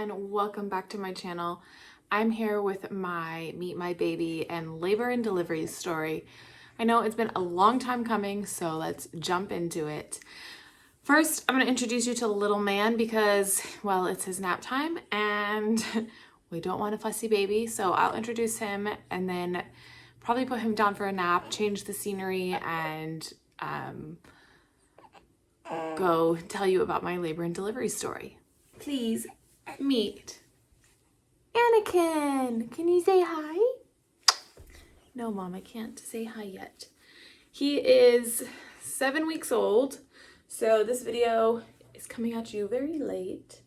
and welcome back to my channel. I'm here with my Meet My Baby and labor and delivery story. I know it's been a long time coming, so let's jump into it. First, I'm going to introduce you to the little man because, well, it's his nap time and we don't want a fussy baby, so I'll introduce him and then probably put him down for a nap, change the scenery, and go tell you about my labor and delivery story. Please meet Anakin. Can you say hi? No, Mom, I can't say hi yet. He is 7 weeks old, so this video is coming at you very late.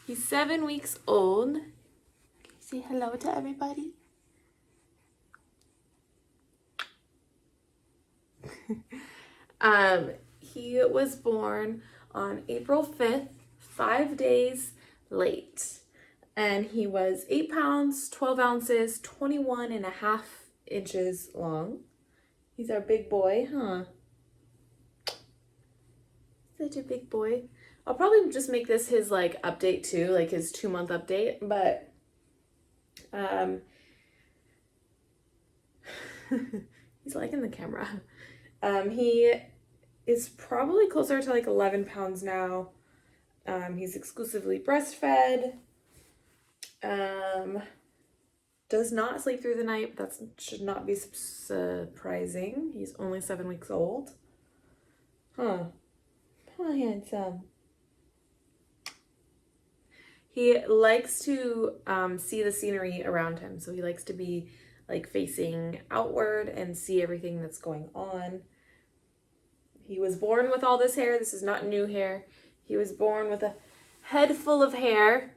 He's 7 weeks old. Can you say hello to everybody? He was born on April 5th, 5 days late. And he was 8 pounds, 12 ounces, 21 and a half inches long. He's our big boy, huh? Such a big boy. I'll probably just make this his like update too, like his 2-month update, but he's liking the camera. He is probably closer to like 11 pounds now. He's exclusively breastfed. Does not sleep through the night, but that should not be surprising. He's only 7 weeks old. Huh, handsome. He likes to see the scenery around him. So he likes to be like facing outward and see everything that's going on. He was born with all this hair. This is not new hair. He was born with a head full of hair.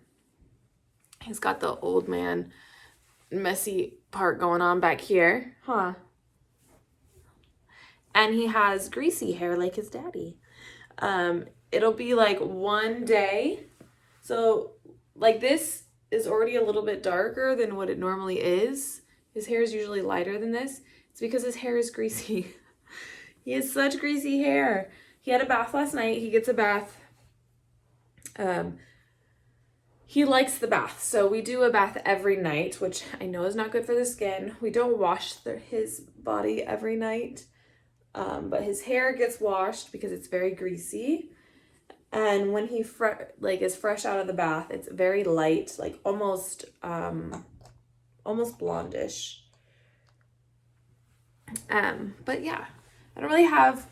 He's got the old man messy part going on back here, huh? And he has greasy hair like his daddy. It'll be like one day. So like this is already a little bit darker than what it normally is. His hair is usually lighter than this. It's because his hair is greasy. He has such greasy hair. He had a bath last night. He gets a bath. He likes the bath. So we do a bath every night, which I know is not good for the skin. We don't wash his body every night. But his hair gets washed because it's very greasy. And when he is fresh out of the bath, it's very light, like almost blondish. But yeah, I don't really have,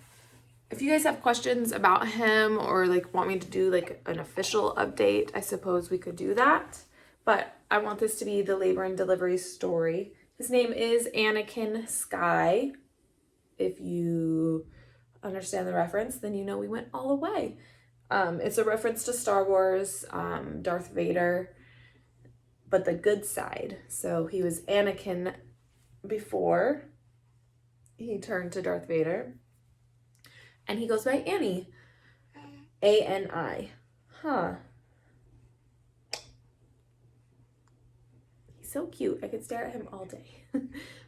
if you guys have questions about him or like want me to do like an official update, I suppose we could do that. But I want this to be the labor and delivery story. His name is Anakin Sky. If you understand the reference, then you know we went all the way. It's a reference to Star Wars, Darth Vader, but the good side. So he was Anakin before he turned to Darth Vader. And he goes by Annie. A-N-I. Huh. He's so cute. I could stare at him all day.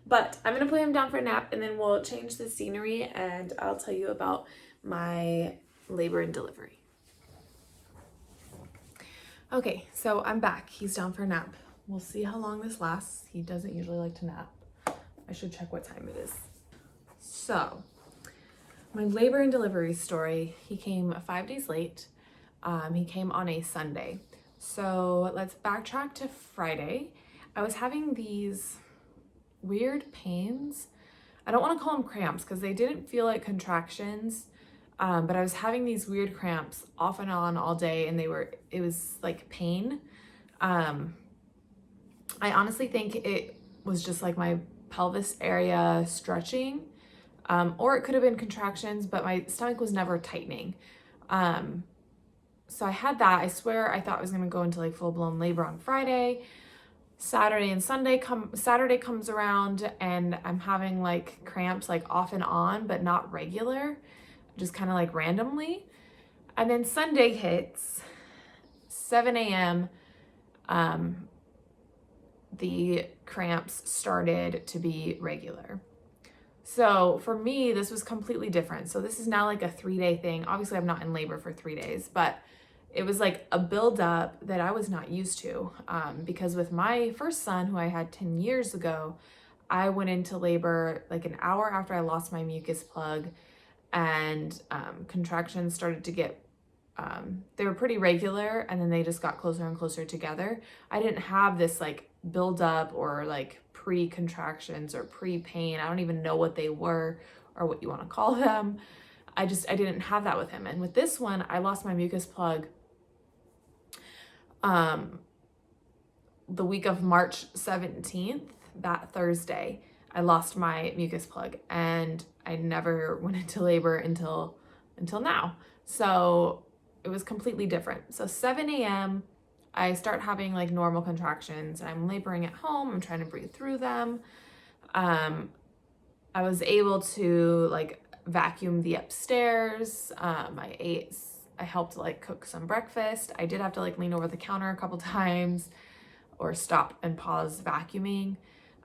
But I'm going to put him down for a nap and then we'll change the scenery and I'll tell you about my labor and delivery. Okay, so I'm back. He's down for a nap. We'll see how long this lasts. He doesn't usually like to nap. I should check what time it is. So, my labor and delivery story, he came 5 days late. He came on a Sunday. So let's backtrack to Friday. I was having these weird pains. I don't want to call them cramps because they didn't feel like contractions. But I was having these weird cramps off and on all day and it was like pain. I honestly think it was just like my pelvis area stretching. Or it could have been contractions, but my stomach was never tightening. So I had that. I swear I thought I was going to go into like full-blown labor on Friday. Saturday comes around and I'm having like cramps like off and on, but not regular, just kind of like randomly. And then Sunday hits, 7 a.m. The cramps started to be regular. So for me, this was completely different. So this is now like a 3-day thing. Obviously I'm not in labor for 3 days, but it was like a buildup that I was not used to, because with my first son, who I had 10 years ago, I went into labor like an hour after I lost my mucus plug, and contractions started to get, they were pretty regular, and then they just got closer and closer together. I didn't have this like buildup or like pre-contractions or pre-pain. I don't even know what they were or what you want to call them. I didn't have that with him. And with this one, I lost my mucus plug the week of March 17th, that Thursday. I lost my mucus plug, and I never went into labor until now. So it was completely different. So 7 a.m., I start having like normal contractions, and I'm laboring at home. I'm trying to breathe through them. I was able to like vacuum the upstairs. I helped like cook some breakfast. I did have to like lean over the counter a couple times or stop and pause vacuuming.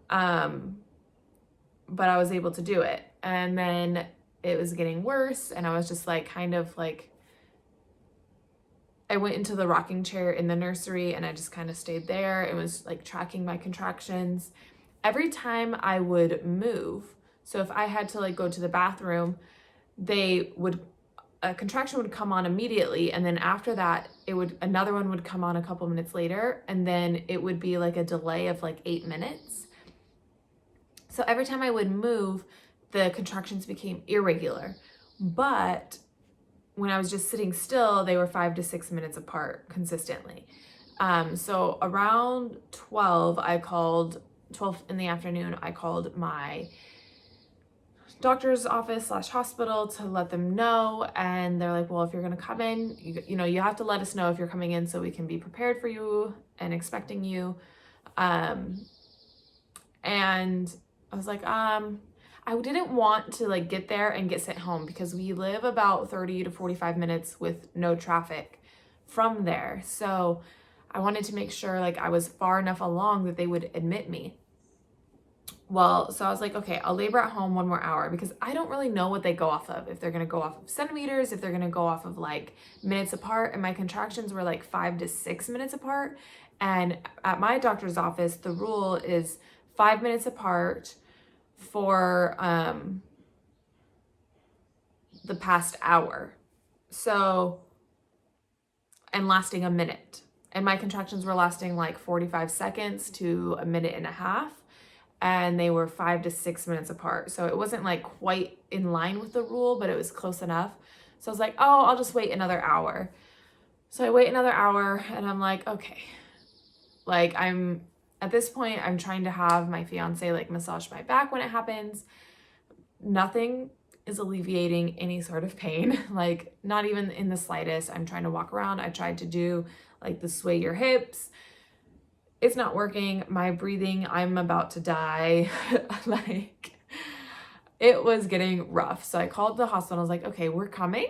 But I was able to do it. And then it was getting worse, and I was just like kind of like, I went into the rocking chair in the nursery, and I just kind of stayed there. It was like tracking my contractions. Every time I would move, so if I had to like go to the bathroom, a contraction would come on immediately, and then after that another one would come on a couple minutes later, and then it would be like a delay of like 8 minutes. So every time I would move, the contractions became irregular. But when I was just sitting still, they were 5 to 6 minutes apart consistently. So around 12 in the afternoon, I called my doctor's office / hospital to let them know. And they're like, well, if you're going to come in, you have to let us know if you're coming in so we can be prepared for you and expecting you. And I was like, I didn't want to like get there and get sent home, because we live about 30 to 45 minutes with no traffic from there. So I wanted to make sure like I was far enough along that they would admit me. Well, so I was like, okay, I'll labor at home 1 more hour, because I don't really know what they go off of. If they're going to go off of centimeters, if they're going to go off of like minutes apart. And my contractions were like 5 to 6 minutes apart. And at my doctor's office, the rule is 5 minutes apart for the past hour. So, and lasting a minute. And my contractions were lasting like 45 seconds to a minute and a half. And they were 5 to 6 minutes apart. So it wasn't like quite in line with the rule, but it was close enough. So I was like, oh, I'll just wait another hour. So I wait another hour, and I'm like, okay. Like at this point, I'm trying to have my fiance like massage my back when it happens. Nothing is alleviating any sort of pain, like not even in the slightest. I'm trying to walk around. I tried to do like the sway your hips. It's not working. My breathing, I'm about to die. Like it was getting rough. So I called the hospital. I was like, okay, we're coming.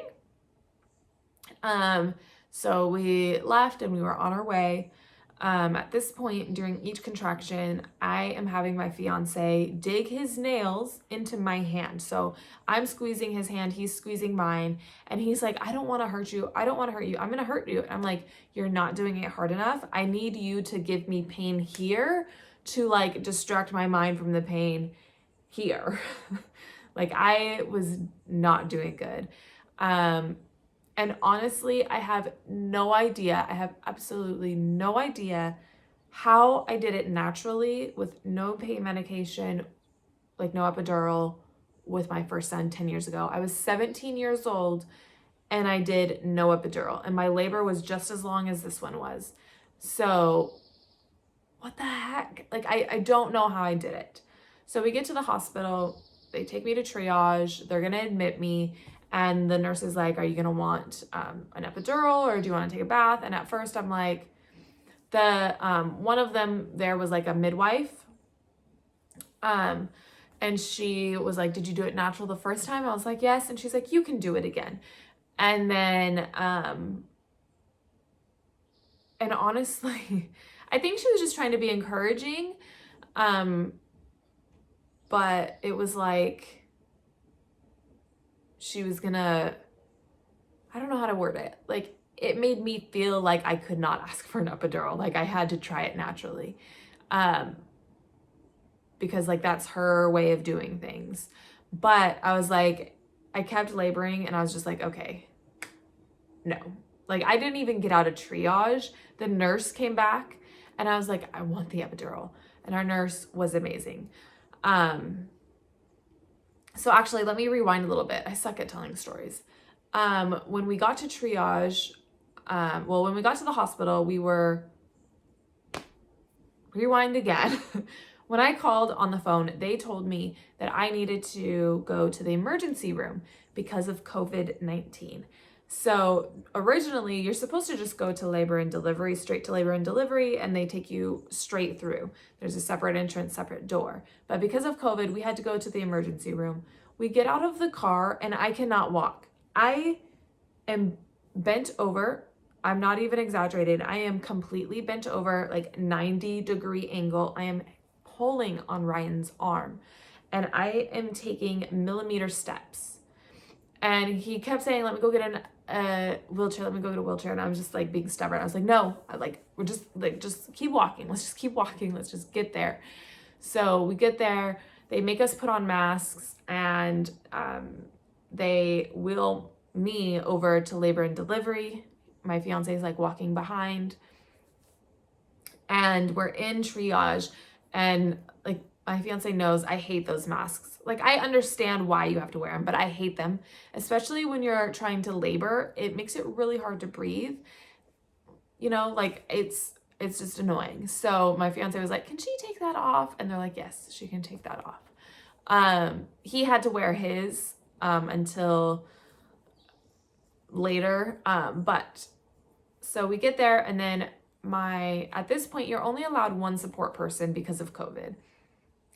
So we left, and we were on our way. At this point during each contraction, I am having my fiance dig his nails into my hand. So I'm squeezing his hand, he's squeezing mine, and he's like, I don't want to hurt you. I don't want to hurt you. I'm going to hurt you. And I'm like, you're not doing it hard enough. I need you to give me pain here to like distract my mind from the pain here. Like I was not doing good. And honestly, I have no idea. I have absolutely no idea how I did it naturally with no pain medication, like no epidural, with my first son 10 years ago. I was 17 years old, and I did no epidural, and my labor was just as long as this one was. So what the heck? Like, I don't know how I did it. So we get to the hospital, they take me to triage, they're gonna admit me. And the nurse is like, are you going to want an epidural, or do you want to take a bath? And at first I'm like, one of them there was like a midwife. And she was like, did you do it natural the first time? I was like, yes. And she's like, you can do it again. And then, and honestly, I think she was just trying to be encouraging. But it was like, she was gonna, I don't know how to word it. Like it made me feel like I could not ask for an epidural. Like I had to try it naturally. Because like that's her way of doing things. But I was like, I kept laboring and I was just like, okay, no. Like I didn't even get out of triage. The nurse came back and I was like, I want the epidural. And our nurse was amazing. So actually, let me rewind a little bit. I suck at telling stories. When we got to triage, when we got to the hospital, rewind again. When I called on the phone, they told me that I needed to go to the emergency room because of COVID-19. So originally, you're supposed to just go to labor and delivery, straight to labor and delivery, and they take you straight through. There's a separate entrance, separate door. But because of COVID, we had to go to the emergency room. We get out of the car and I cannot walk. I am bent over. I'm not even exaggerated. I am completely bent over, like 90-degree angle. I am pulling on Ryan's arm and I am taking millimeter steps. And he kept saying, let me go get a wheelchair. Let me go get a wheelchair. And I was just like being stubborn. I was like, no, we're just keep walking. Let's just keep walking. Let's just get there. So we get there, they make us put on masks and they wheel me over to labor and delivery. My fiance is like walking behind and we're in triage. And like my fiance knows I hate those masks. Like I understand why you have to wear them, but I hate them, especially when you're trying to labor. It makes it really hard to breathe. You know, like it's just annoying. So my fiance was like, can she take that off? And they're like, yes, she can take that off. He had to wear his until later. But so we get there and then at this point, you're only allowed one support person because of COVID.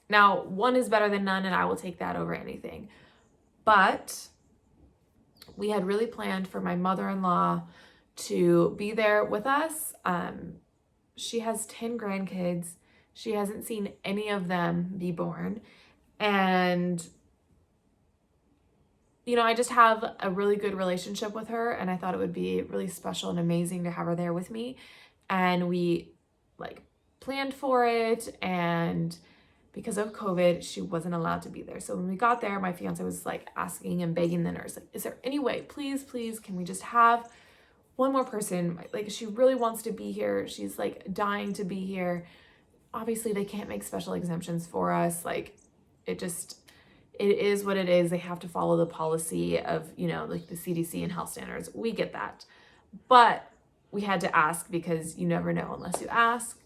Now, one is better than none and I will take that over anything. But we had really planned for my mother-in-law to be there with us. She has 10 grandkids. She hasn't seen any of them be born. And, you know, I just have a really good relationship with her and I thought it would be really special and amazing to have her there with me. And we like planned for it, and because of COVID, she wasn't allowed to be there. So when we got there, my fiance was like asking and begging the nurse, like, is there any way, please, can we just have one more person? Like, she really wants to be here. She's like dying to be here. Obviously, they can't make special exemptions for us. Like, it is what it is. They have to follow the policy of, you know, like the CDC and health standards. We get that. But we had to ask because you never know unless you ask.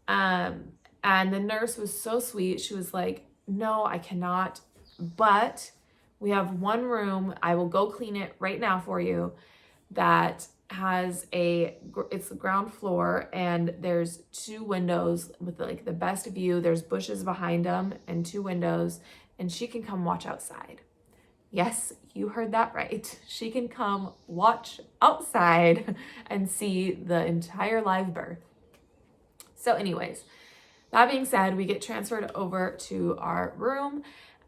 And the nurse was so sweet. She was like, no, I cannot, but we have one room. I will go clean it right now for you. That has it's the ground floor and there's 2 windows with like the best view. There's bushes behind them and 2 windows and she can come watch outside. Yes, you heard that right. She can come watch outside and see the entire live birth. So anyways, that being said, we get transferred over to our room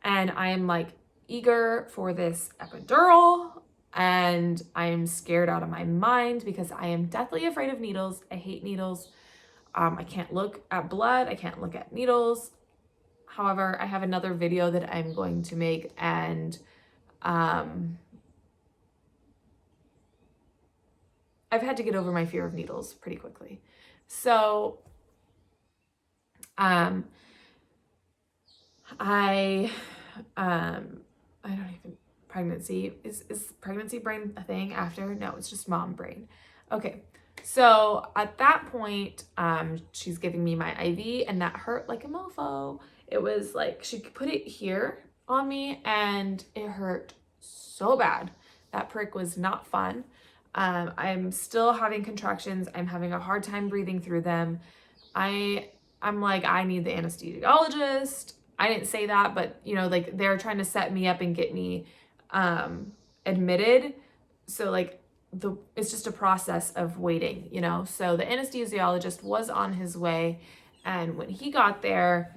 and I am like eager for this epidural and I'm scared out of my mind because I am deathly afraid of needles. I hate needles. I can't look at blood. I can't look at needles. However, I have another video that I'm going to make and I've had to get over my fear of needles pretty quickly. So, I don't even, pregnancy, is pregnancy brain a thing after? No, it's just mom brain. Okay. So at that point, she's giving me my IV and that hurt like a mofo. It was like, she put it here on me and it hurt so bad. That prick was not fun. I'm still having contractions. I'm having a hard time breathing through them. I'm like, I need the anesthesiologist. I didn't say that, but you know, like they're trying to set me up and get me admitted. So like it's just a process of waiting, you know? So the anesthesiologist was on his way. And when he got there,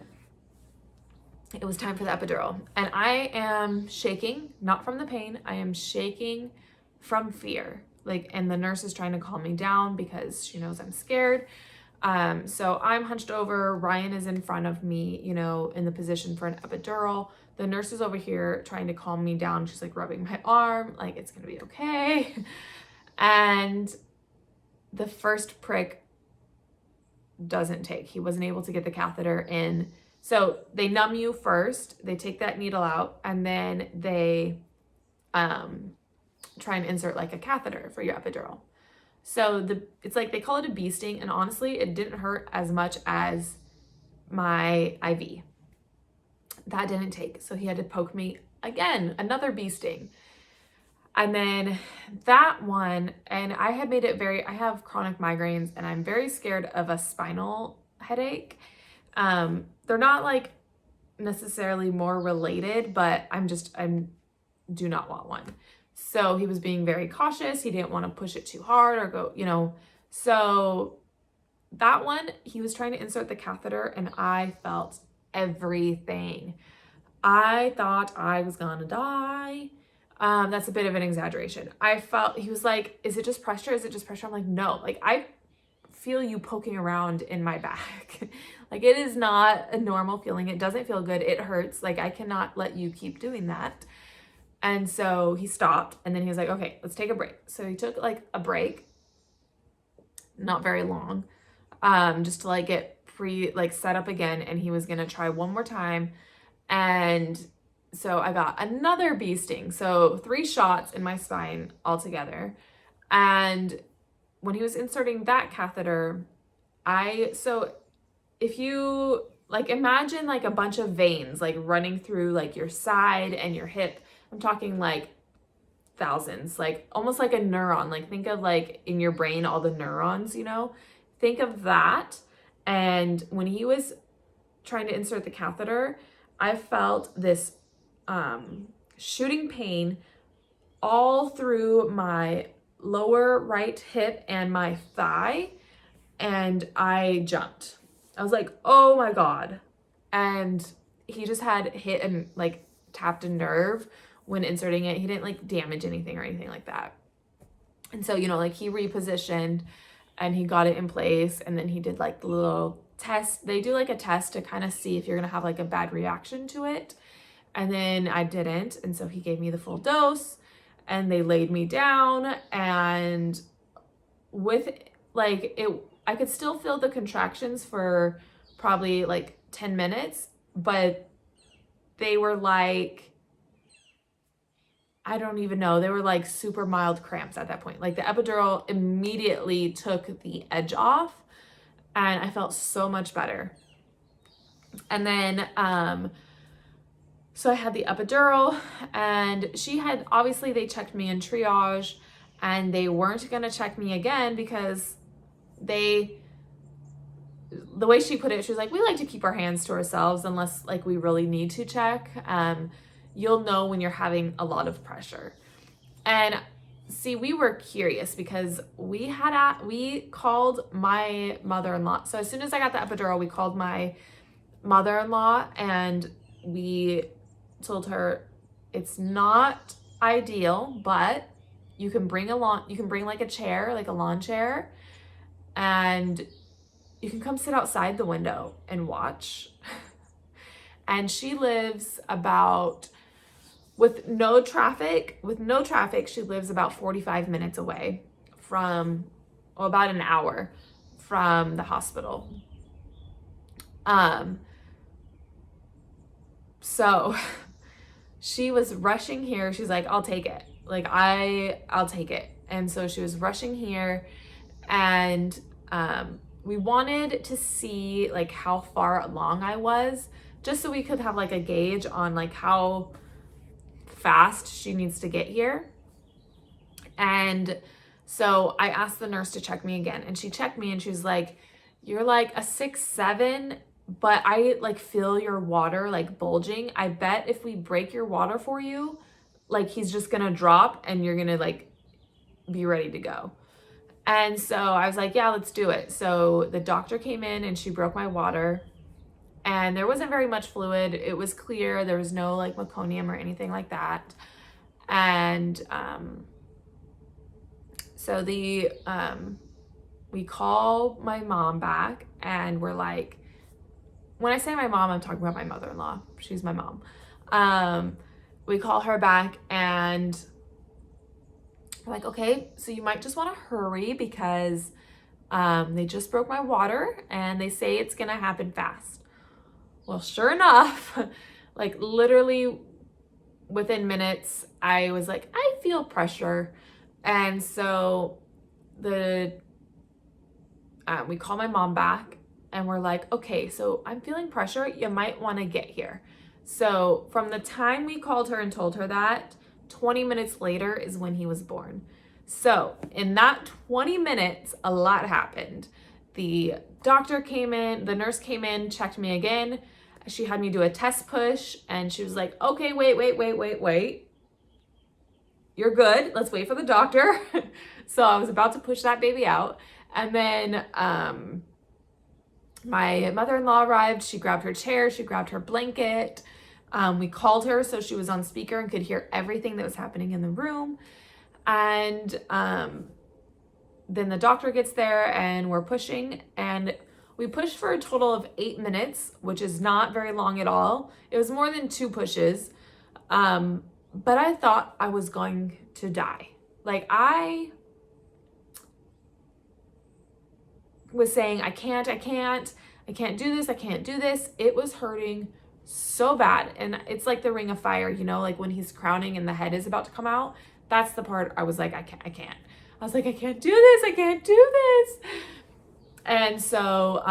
it was time for the epidural. And I am shaking, not from the pain. I am shaking from fear. like, and the nurse is trying to calm me down because she knows I'm scared. So I'm hunched over, Ryan is in front of me, you know, in the position for an epidural. The nurse is over here trying to calm me down. She's like rubbing my arm, like, it's gonna be okay. And the first prick doesn't take. He wasn't able to get the catheter in. So they numb you first, they take that needle out, and then they try and insert like a catheter for your epidural. So it's like they call it a bee sting, and honestly, it didn't hurt as much as my IV. That didn't take. So he had to poke me again, another bee sting. And then that one, and I had made it I have chronic migraines and I'm very scared of a spinal headache. They're not like necessarily more related, but I do not want one. So he was being very cautious. He didn't want to push it too hard or go, you know. So that one, he was trying to insert the catheter and I felt everything. I thought I was gonna die. That's a bit of an exaggeration. He was like, is it just pressure? Is it just pressure? I'm like, no, like I feel you poking around in my back. Like it is not a normal feeling. It doesn't feel good. It hurts. Like I cannot let you keep doing that. And so he stopped and then he was like, okay, let's take a break. So he took like a break, not very long, just to like get set up again. And he was going to try one more time. And so I got another bee sting. So 3 shots in my spine altogether. And when he was inserting that catheter, if you like imagine like a bunch of veins like running through like your side and your hip, I'm talking like thousands, like almost like a neuron. Like think of like in your brain, all the neurons, you know, think of that. And when he was trying to insert the catheter, I felt this shooting pain all through my lower right hip and my thigh. And I jumped. I was like, oh my God. And he just had hit and like tapped a nerve when inserting it. He didn't like damage anything or anything like that. And so, you know, like he repositioned and he got it in place. And then he did like the little test. They do like a test to kind of see if you're going to have like a bad reaction to it. And then I didn't. And so he gave me the full dose and they laid me down, and with like it, I could still feel the contractions for probably like 10 minutes, but they were like, I don't even know. They were like super mild cramps at that point. Like the epidural immediately took the edge off and I felt so much better. And then, so I had the epidural and obviously they checked me in triage and they weren't going to check me again because the way she put it, she was like, we like to keep our hands to ourselves unless like we really need to check. You'll know when you're having a lot of pressure. And see, we were curious because we called my mother-in-law. So as soon as I got the epidural, we called my mother-in-law and we told her it's not ideal, but you can bring like a chair, like a lawn chair, and you can come sit outside the window and watch. And she lives with no traffic, she lives about 45 minutes away from, about an hour from the hospital. So she was rushing here. She's like, I'll take it. Like I'll take it. And so she was rushing here and, we wanted to see like how far along I was, just so we could have like a gauge on like how fast she needs to get here. And so I asked the nurse to check me again, and she checked me and she was like, you're like a 6'7", but I like feel your water like bulging. I bet if we break your water for you, like he's just gonna drop and you're gonna like be ready to go. And so I was like, yeah, let's do it. So the doctor came in and she broke my water and there wasn't very much fluid. It was clear. There was no like meconium or anything like that. And So we call my mom back and we're like, when I say my mom, I'm talking about my mother-in-law. She's my mom. We call her back and we're like, okay, so you might just want to hurry because they just broke my water and they say it's gonna happen fast. Well, sure enough, like literally within minutes, I was like, I feel pressure. And so we call my mom back and we're like, okay, so I'm feeling pressure. You might want to get here. So from the time we called her and told her that, 20 minutes later is when he was born. So in that 20 minutes, a lot happened. The doctor came in, the nurse came in, checked me again. She had me do a test push and she was like, okay, wait. You're good. Let's wait for the doctor. So I was about to push that baby out. And then my mother-in-law arrived. She grabbed her chair. She grabbed her blanket. We called her so she was on speaker and could hear everything that was happening in the room. And then the doctor gets there and we're pushing. And we pushed for a total of 8 minutes, which is not very long at all. It was more than 2 pushes. But I thought I was going to die. Like I was saying, I can't do this. It was hurting so bad. And it's like the ring of fire, you know, like when he's crowning and the head is about to come out. That's the part I was like, I can't. I was like, I can't do this. And so,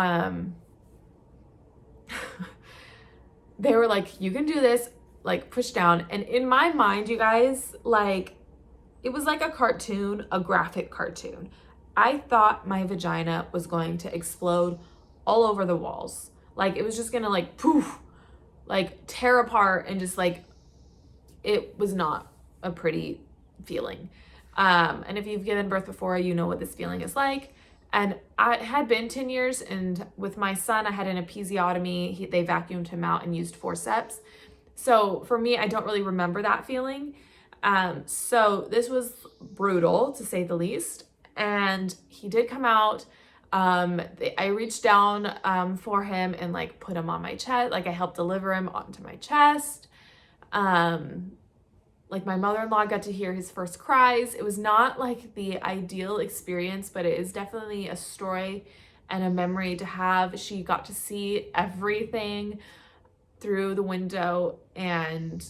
they were like, you can do this, like push down. And in my mind, you guys, like, it was like a cartoon, a graphic cartoon. I thought my vagina was going to explode all over the walls. Like it was just gonna like poof, like tear apart and just like, it was not a pretty feeling. And if you've given birth before, you know what this feeling is like. And I had been 10 years and with my son, I had an episiotomy. They vacuumed him out and used forceps. So for me, I don't really remember that feeling. So this was brutal to say the least. And he did come out. I reached down for him and like put him on my chest. Like I helped deliver him onto my chest. Like my mother-in-law got to hear his first cries. It was not like the ideal experience, but it is definitely a story and a memory to have. She got to see everything through the window, and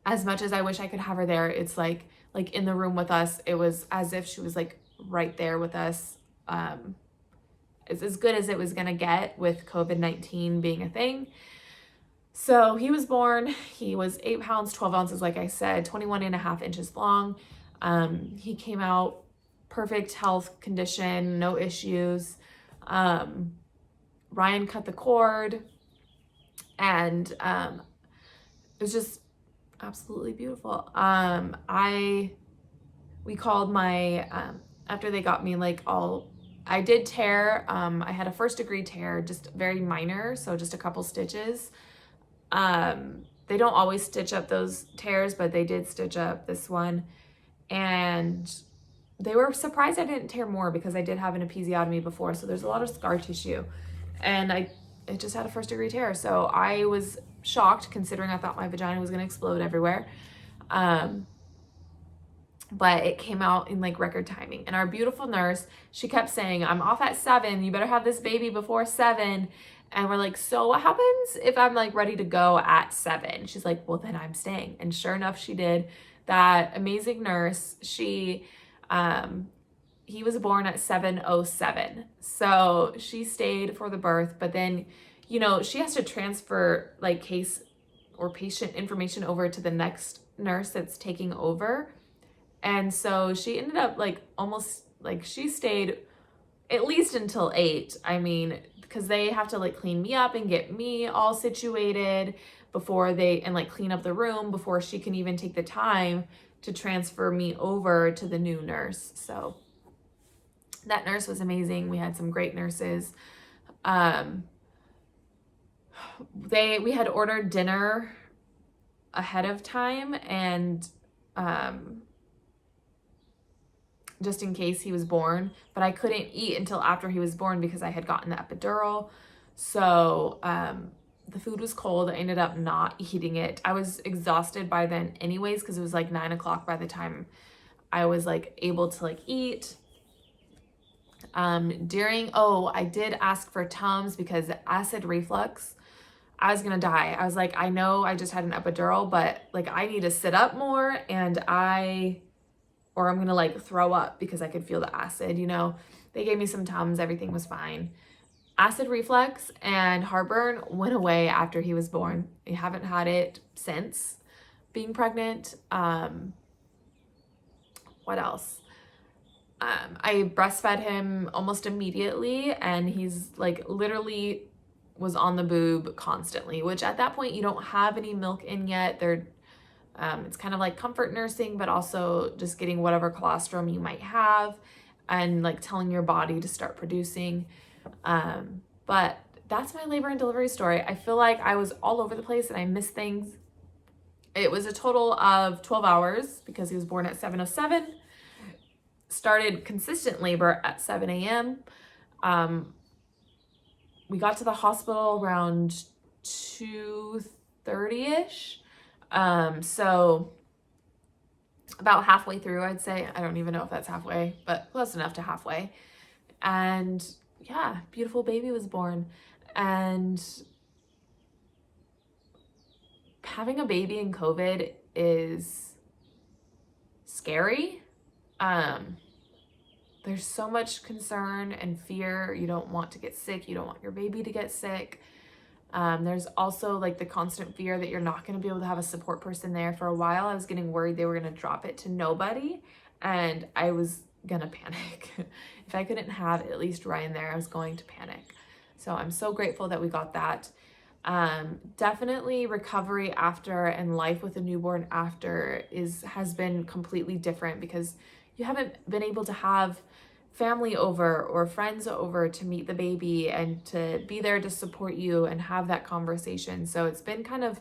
as much as I wish I could have her there, it's like in the room with us, it was as if she was like right there with us. It's as good as it was gonna get with COVID-19 being a thing. So he was born, he was 8 pounds, 12 ounces, like I said, 21.5 inches long. He came out perfect health condition, no issues. Ryan cut the cord, and it was just absolutely beautiful. We called my, after they got me like I did tear, I had a 1st-degree tear, just very minor, so just a couple stitches. They don't always stitch up those tears, but they did stitch up this one. And they were surprised I didn't tear more because I did have an episiotomy before. So there's a lot of scar tissue, and it just had a 1st-degree tear. So I was shocked considering I thought my vagina was going to explode everywhere. But it came out in like record timing. And our beautiful nurse, she kept saying, I'm off at 7. You better have this baby before 7. And we're like, so what happens if I'm like ready to go at 7? She's like, well, then I'm staying. And sure enough, she did. That amazing nurse, he was born at 7:07. So she stayed for the birth, but then, you know, she has to transfer like case or patient information over to the next nurse that's taking over. And so she ended up like almost like she stayed at least until 8. I mean, because they have to like clean me up and get me all situated before and like clean up the room before she can even take the time to transfer me over to the new nurse. So that nurse was amazing. We had some great nurses. We had ordered dinner ahead of time, and just in case he was born, but I couldn't eat until after he was born because I had gotten the epidural. So the food was cold. I ended up not eating it. I was exhausted by then anyways, because it was like 9 o'clock by the time I was like able to like eat. I did ask for Tums because acid reflux, I was gonna die. I was like, I know I just had an epidural, but like I need to sit up more or I'm gonna like throw up because I could feel the acid, you know. They gave me some Tums, everything was fine. Acid reflux and heartburn went away after he was born. I haven't had it since being pregnant. What else? I breastfed him almost immediately, and he's like literally was on the boob constantly, which at that point you don't have any milk in yet. It's kind of like comfort nursing, but also just getting whatever colostrum you might have and like telling your body to start producing. But that's my labor and delivery story. I feel like I was all over the place and I missed things. It was a total of 12 hours because he was born at 7:07. Started consistent labor at 7 a.m. We got to the hospital around 2:30-ish. So about halfway through, I'd say. I don't even know if that's halfway, but close enough to halfway. And yeah, beautiful baby was born. And having a baby in COVID is scary. There's so much concern and fear. You don't want to get sick. You don't want your baby to get sick. There's also like the constant fear that you're not going to be able to have a support person there. For a while, I was getting worried they were going to drop it to nobody, and I was going to panic. If I couldn't have at least Ryan there, I was going to panic. So I'm so grateful that we got that. Definitely recovery after and life with a newborn after has been completely different because you haven't been able to have family over or friends over to meet the baby and to be there to support you and have that conversation. So it's been kind of,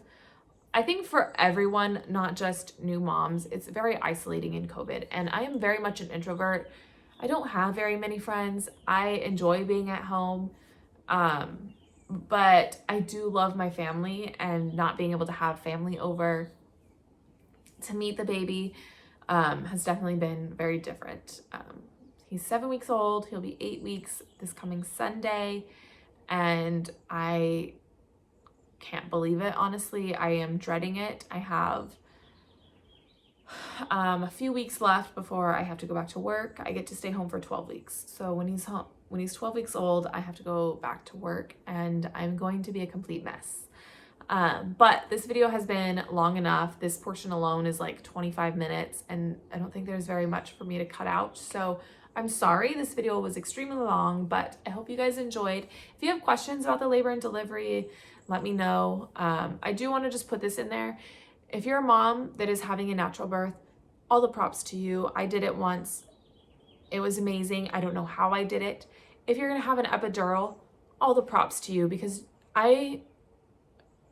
I think for everyone, not just new moms, it's very isolating in COVID. And I am very much an introvert. I don't have very many friends. I enjoy being at home. But I do love my family, and not being able to have family over to meet the baby has definitely been very different. He's 7 weeks old. He'll be 8 weeks this coming Sunday. And I can't believe it, honestly. I am dreading it. I have a few weeks left before I have to go back to work. I get to stay home for 12 weeks. So when he's 12 weeks old, I have to go back to work, and I'm going to be a complete mess. But this video has been long enough. This portion alone is like 25 minutes, and I don't think there's very much for me to cut out. So I'm sorry this video was extremely long, but I hope you guys enjoyed. If you have questions about the labor and delivery, let me know. I do want to just put this in there. If you're a mom that is having a natural birth, all the props to you. I did it once. It was amazing. I don't know how I did it. If you're going to have an epidural, all the props to you, because I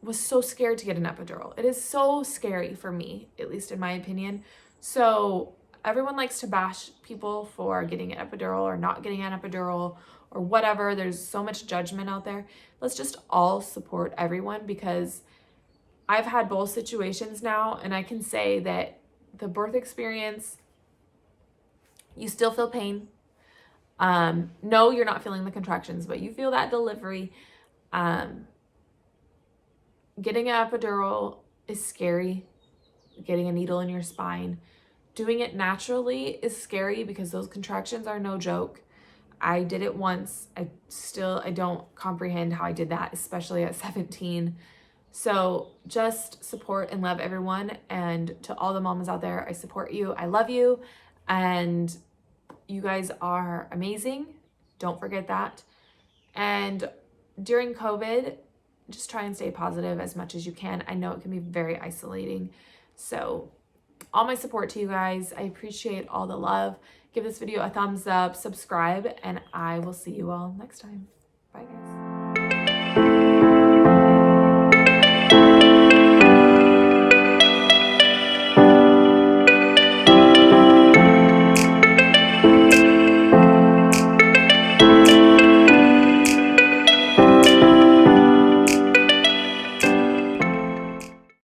was so scared to get an epidural. It is so scary for me, at least in my opinion. So everyone likes to bash people for getting an epidural or not getting an epidural or whatever. There's so much judgment out there. Let's just all support everyone, because I've had both situations now, and I can say that the birth experience, you still feel pain. No, you're not feeling the contractions, but you feel that delivery. Getting an epidural is scary. Getting a needle in your spine. Doing it naturally is scary because those contractions are no joke. I did it once. I don't comprehend how I did that, especially at 17. So just support and love everyone. And to all the mamas out there, I support you. I love you. And you guys are amazing. Don't forget that. And during COVID, just try and stay positive as much as you can. I know it can be very isolating. So all my support to you guys. I appreciate all the love. Give this video a thumbs up, subscribe, and I will see you all next time. Bye, guys.